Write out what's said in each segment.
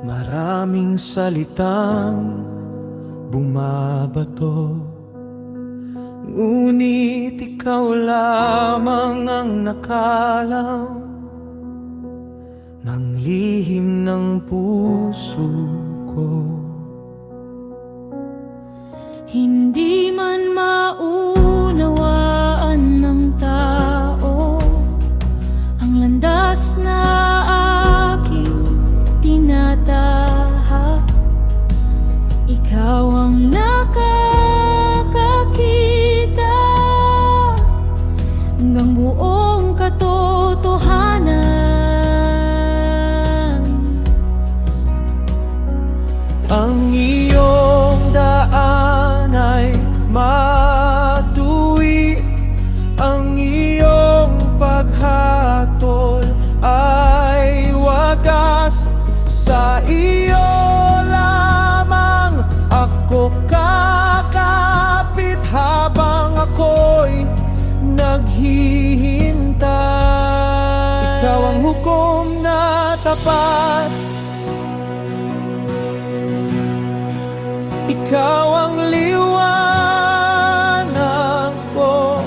Maraming salitang bumabato, ngunit ikaw lamang ang nakalaw ng lihim ng puso ko. Hindi man maunawaan ng tao ang landas na aking tinatahak, ikaw ang nakakakita ng buong katotohanan. Ang iyong daan ay matuwid, ang iyong paghatol ay wagas. Sa iyo lamang ako kakapit habang ako'y naghihintay. Ikaw ang hukom na tapat, ikaw ang liwanag ko.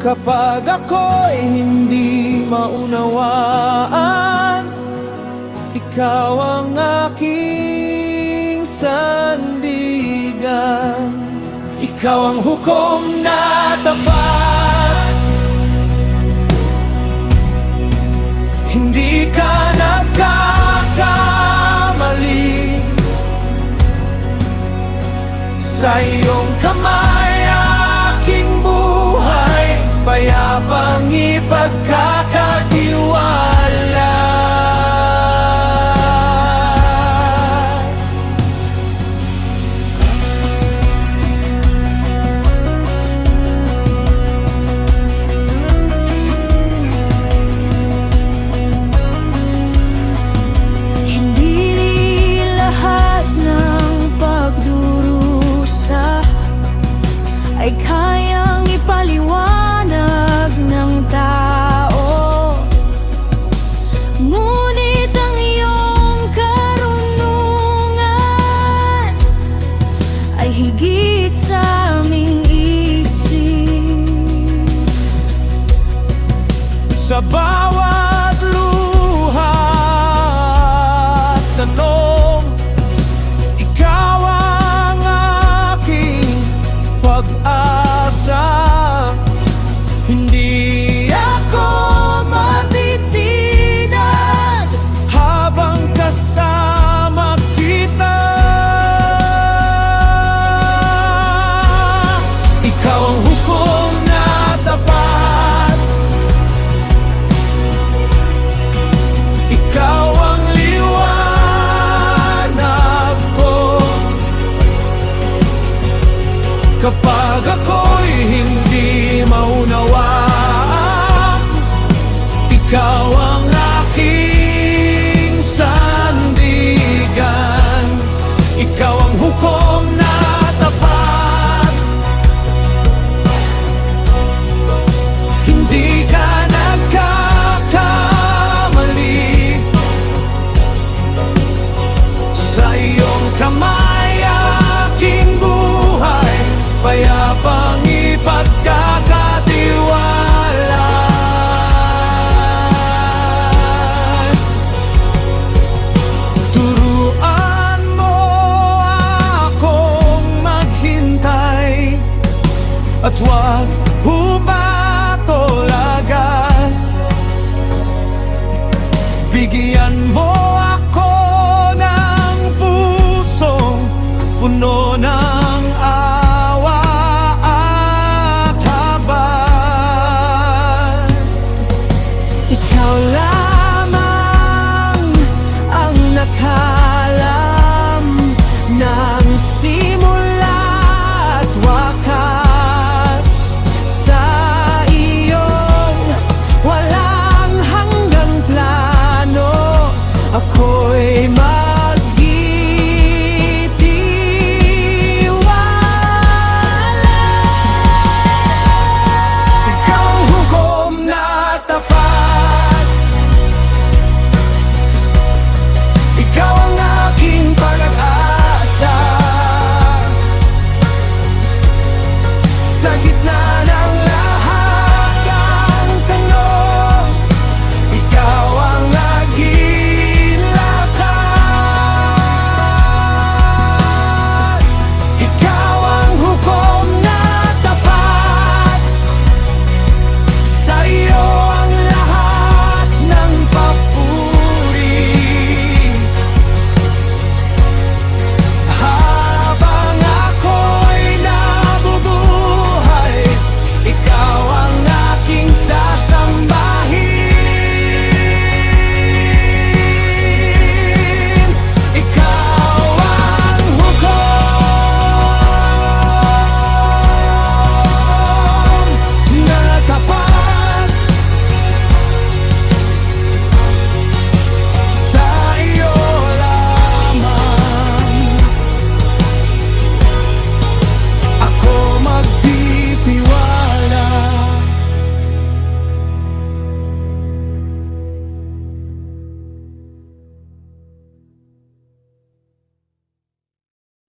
Kapag ako'y hindi maunawaan, ikaw ang aking sandigan. Ikaw ang hukom na tapat, hindi ka nagkakamali. Sa iyong kamay aking buhay, payapang ipagkakatiwala. Hindi lahat ng pagdurusa ay kayang ipaliwanag ng tao, ngunit ang iyong karunungan ay higit sa aming isip. Sa bawat luha at tanong, ikaw ang aking pag-asa. Hindi ako matitinag habang kasama kita. Ikaw ang hukom na tapat, ikaw ang liwanag ko. Kapag ako'y hindi maunawaan, ikaw ang aking sandigan. Ikaw ang hukom na tapat, hindi ka nagkakamali. Sa iyong kamay aking buhay, payapang ipagkakatiwala. Turuan mo akong maghintay at huwag humatol agad. Bigyan mo